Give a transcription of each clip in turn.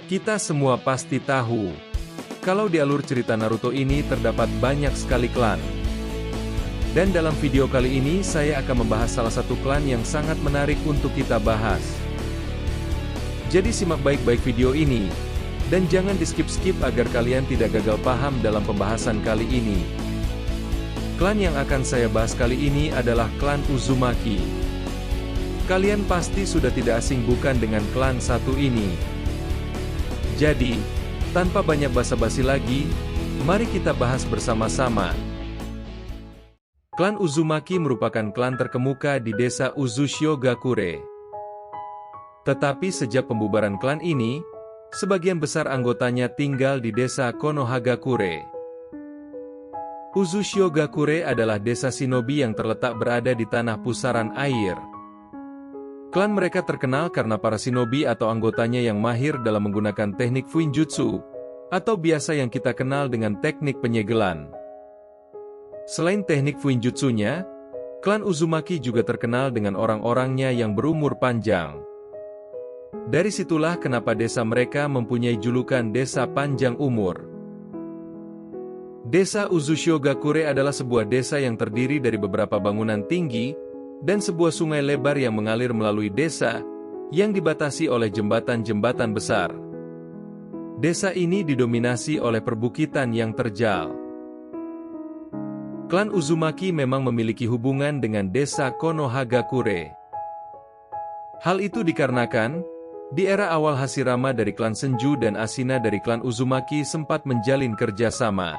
Kita semua pasti tahu, kalau di alur cerita Naruto ini terdapat banyak sekali klan. Dan dalam video kali ini saya akan membahas salah satu klan yang sangat menarik untuk kita bahas. Jadi simak baik-baik video ini, dan jangan di-skip-skip agar kalian tidak gagal paham dalam pembahasan kali ini. Klan yang akan saya bahas kali ini adalah klan Uzumaki. Kalian pasti sudah tidak asing bukan dengan klan satu ini. Jadi, tanpa banyak basa-basi lagi, mari kita bahas bersama-sama. Klan Uzumaki merupakan klan terkemuka di desa Uzushio-gakure. Tetapi sejak pembubaran klan ini, sebagian besar anggotanya tinggal di desa Konohagakure. Uzushio-gakure adalah desa shinobi yang terletak berada di tanah pusaran air. Klan mereka terkenal karena para shinobi atau anggotanya yang mahir dalam menggunakan teknik fuinjutsu, atau biasa yang kita kenal dengan teknik penyegelan. Selain teknik fuinjutsunya, klan Uzumaki juga terkenal dengan orang-orangnya yang berumur panjang. Dari situlah kenapa desa mereka mempunyai julukan Desa Panjang Umur. Desa Uzushio-gakure adalah sebuah desa yang terdiri dari beberapa bangunan tinggi, dan sebuah sungai lebar yang mengalir melalui desa, yang dibatasi oleh jembatan-jembatan besar. Desa ini didominasi oleh perbukitan yang terjal. Klan Uzumaki memang memiliki hubungan dengan desa Konohagakure. Hal itu dikarenakan, di era awal Hashirama dari klan Senju dan Ashina dari klan Uzumaki sempat menjalin kerjasama.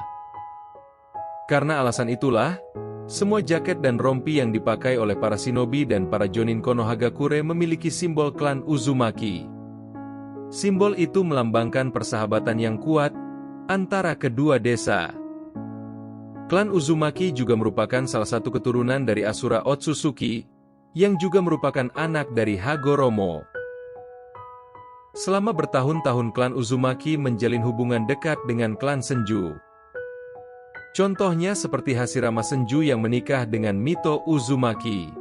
Karena alasan itulah, semua jaket dan rompi yang dipakai oleh para shinobi dan para jonin Konohagakure memiliki simbol klan Uzumaki. Simbol itu melambangkan persahabatan yang kuat antara kedua desa. Klan Uzumaki juga merupakan salah satu keturunan dari Asura Otsutsuki, yang juga merupakan anak dari Hagoromo. Selama bertahun-tahun klan Uzumaki menjalin hubungan dekat dengan klan Senju. Contohnya seperti Hashirama Senju yang menikah dengan Mito Uzumaki.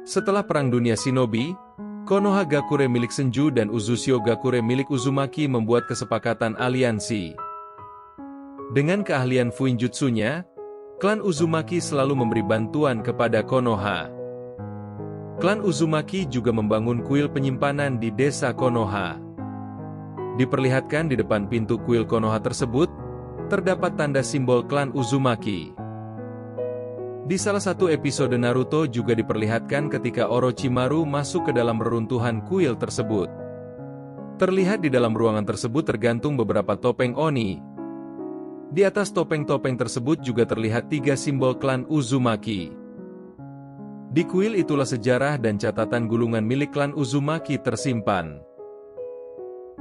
Setelah Perang Dunia Shinobi, Konohagakure milik Senju dan Uzushio-gakure milik Uzumaki membuat kesepakatan aliansi. Dengan keahlian fuinjutsunya, klan Uzumaki selalu memberi bantuan kepada Konoha. Klan Uzumaki juga membangun kuil penyimpanan di desa Konoha. Diperlihatkan di depan pintu kuil Konoha tersebut, terdapat tanda simbol klan Uzumaki. Di salah satu episode Naruto juga diperlihatkan ketika Orochimaru masuk ke dalam reruntuhan kuil tersebut. Terlihat di dalam ruangan tersebut tergantung beberapa topeng Oni. Di atas topeng-topeng tersebut juga terlihat 3 simbol klan Uzumaki. Di kuil itulah sejarah dan catatan gulungan milik klan Uzumaki tersimpan.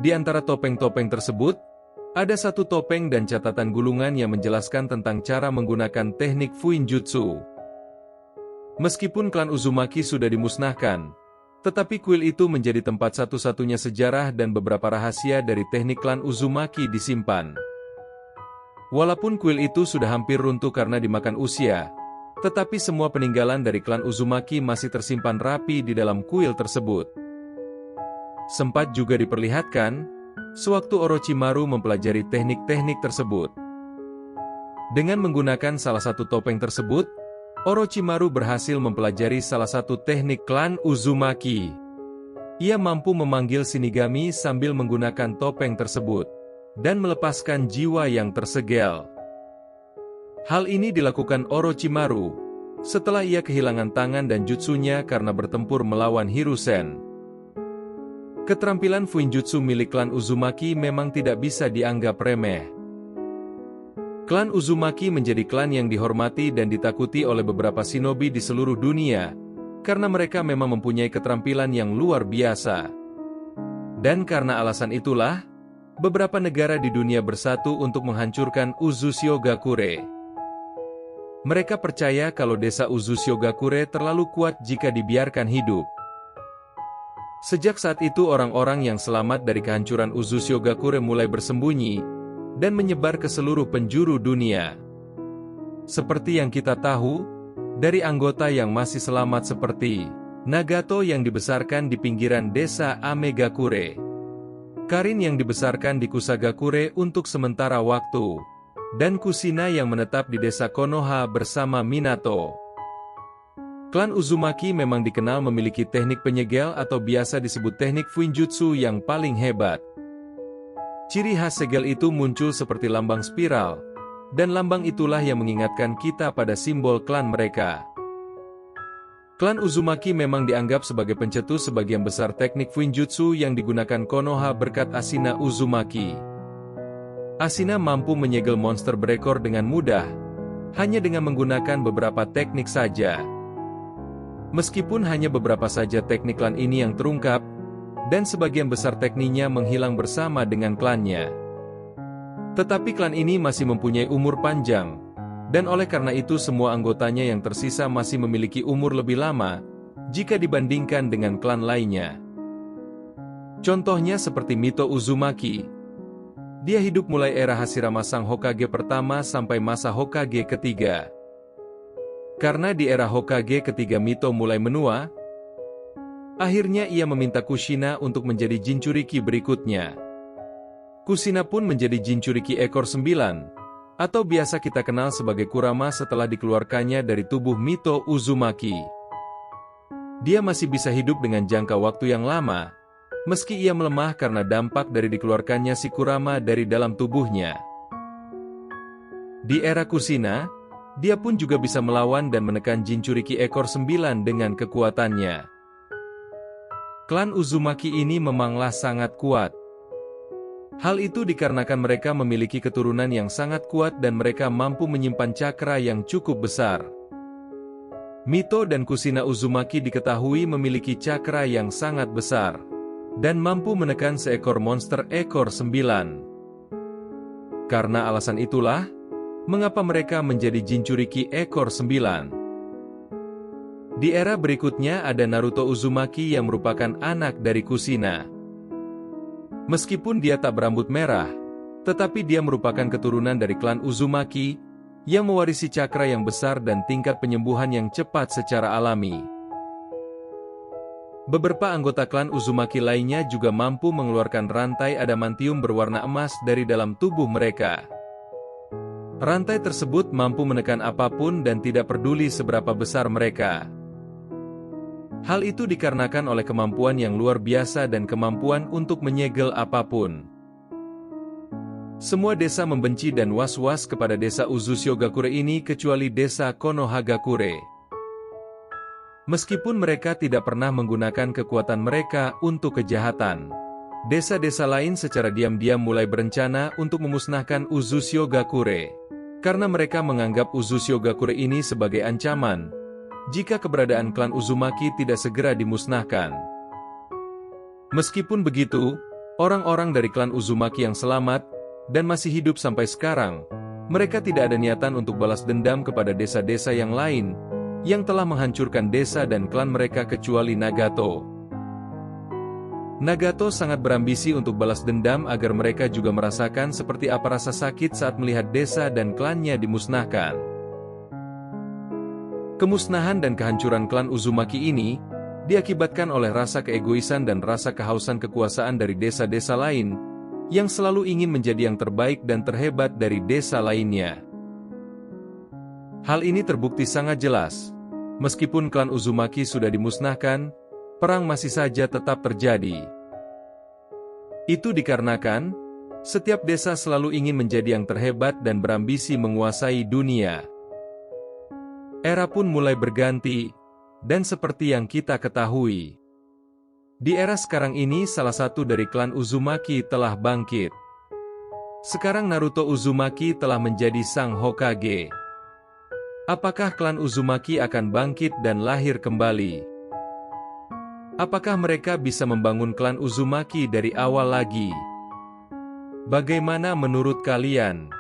Di antara topeng-topeng tersebut, ada satu topeng dan catatan gulungan yang menjelaskan tentang cara menggunakan teknik fuinjutsu. Meskipun klan Uzumaki sudah dimusnahkan, tetapi kuil itu menjadi tempat satu-satunya sejarah dan beberapa rahasia dari teknik klan Uzumaki disimpan. Walaupun kuil itu sudah hampir runtuh karena dimakan usia, tetapi semua peninggalan dari klan Uzumaki masih tersimpan rapi di dalam kuil tersebut. Sempat juga diperlihatkan, sewaktu Orochimaru mempelajari teknik-teknik tersebut. Dengan menggunakan salah satu topeng tersebut, Orochimaru berhasil mempelajari salah satu teknik klan Uzumaki. Ia mampu memanggil Shinigami sambil menggunakan topeng tersebut, dan melepaskan jiwa yang tersegel. Hal ini dilakukan Orochimaru, setelah ia kehilangan tangan dan jutsunya karena bertempur melawan Hiruzen. Keterampilan fuinjutsu milik klan Uzumaki memang tidak bisa dianggap remeh. Klan Uzumaki menjadi klan yang dihormati dan ditakuti oleh beberapa shinobi di seluruh dunia, karena mereka memang mempunyai keterampilan yang luar biasa. Dan karena alasan itulah, beberapa negara di dunia bersatu untuk menghancurkan Uzushio-gakure. Mereka percaya kalau desa Uzushio-gakure terlalu kuat jika dibiarkan hidup. Sejak saat itu orang-orang yang selamat dari kehancuran Uzushio-gakure mulai bersembunyi, dan menyebar ke seluruh penjuru dunia. Seperti yang kita tahu, dari anggota yang masih selamat seperti Nagato yang dibesarkan di pinggiran desa Amegakure. Karin yang dibesarkan di Kusagakure untuk sementara waktu, dan Kushina yang menetap di desa Konoha bersama Minato. Klan Uzumaki memang dikenal memiliki teknik penyegel atau biasa disebut teknik Fuinjutsu yang paling hebat. Ciri khas segel itu muncul seperti lambang spiral, dan lambang itulah yang mengingatkan kita pada simbol klan mereka. Klan Uzumaki memang dianggap sebagai pencetus sebagian besar teknik Fuinjutsu yang digunakan Konoha berkat Ashina Uzumaki. Ashina mampu menyegel monster berekor dengan mudah, hanya dengan menggunakan beberapa teknik saja. Meskipun hanya beberapa saja teknik klan ini yang terungkap, dan sebagian besar tekniknya menghilang bersama dengan klannya. Tetapi klan ini masih mempunyai umur panjang, dan oleh karena itu semua anggotanya yang tersisa masih memiliki umur lebih lama, jika dibandingkan dengan klan lainnya. Contohnya seperti Mito Uzumaki. Dia hidup mulai era Hashirama sang Hokage pertama sampai masa Hokage ketiga. Karena di era Hokage ketiga Mito mulai menua, akhirnya ia meminta Kushina untuk menjadi Jinchuriki berikutnya. Kushina pun menjadi Jinchuriki ekor 9, atau biasa kita kenal sebagai Kurama setelah dikeluarkannya dari tubuh Mito Uzumaki. Dia masih bisa hidup dengan jangka waktu yang lama, meski ia melemah karena dampak dari dikeluarkannya si Kurama dari dalam tubuhnya. Di era Kushina, dia pun juga bisa melawan dan menekan Jinchuriki ekor 9 dengan kekuatannya. Klan Uzumaki ini memanglah sangat kuat. Hal itu dikarenakan mereka memiliki keturunan yang sangat kuat dan mereka mampu menyimpan cakra yang cukup besar. Mito dan Kushina Uzumaki diketahui memiliki cakra yang sangat besar, dan mampu menekan seekor monster ekor 9. Karena alasan itulah, mengapa mereka menjadi Jinchuriki ekor 9. Di era berikutnya ada Naruto Uzumaki yang merupakan anak dari Kushina. Meskipun dia tak berambut merah, tetapi dia merupakan keturunan dari klan Uzumaki, yang mewarisi cakra yang besar dan tingkat penyembuhan yang cepat secara alami. Beberapa anggota klan Uzumaki lainnya juga mampu mengeluarkan rantai adamantium berwarna emas dari dalam tubuh mereka. Rantai tersebut mampu menekan apapun dan tidak peduli seberapa besar mereka. Hal itu dikarenakan oleh kemampuan yang luar biasa dan kemampuan untuk menyegel apapun. Semua desa membenci dan was-was kepada desa Uzushigakure ini kecuali desa Konohagakure. Meskipun mereka tidak pernah menggunakan kekuatan mereka untuk kejahatan, desa-desa lain secara diam-diam mulai berencana untuk memusnahkan Uzushigakure, karena mereka menganggap Uzushigakure ini sebagai ancaman jika keberadaan klan Uzumaki tidak segera dimusnahkan. Meskipun begitu, orang-orang dari klan Uzumaki yang selamat dan masih hidup sampai sekarang, mereka tidak ada niatan untuk balas dendam kepada desa-desa yang lain yang telah menghancurkan desa dan klan mereka kecuali Nagato. Nagato sangat berambisi untuk balas dendam agar mereka juga merasakan seperti apa rasa sakit saat melihat desa dan klannya dimusnahkan. Kemusnahan dan kehancuran klan Uzumaki ini diakibatkan oleh rasa keegoisan dan rasa kehausan kekuasaan dari desa-desa lain yang selalu ingin menjadi yang terbaik dan terhebat dari desa lainnya. Hal ini terbukti sangat jelas. Meskipun klan Uzumaki sudah dimusnahkan, perang masih saja tetap terjadi. Itu dikarenakan setiap desa selalu ingin menjadi yang terhebat dan berambisi menguasai dunia. Era pun mulai berganti, dan seperti yang kita ketahui, di era sekarang ini salah satu dari klan Uzumaki telah bangkit. Sekarang Naruto Uzumaki telah menjadi sang Hokage. Apakah klan Uzumaki akan bangkit dan lahir kembali? Apakah mereka bisa membangun klan Uzumaki dari awal lagi? Bagaimana menurut kalian?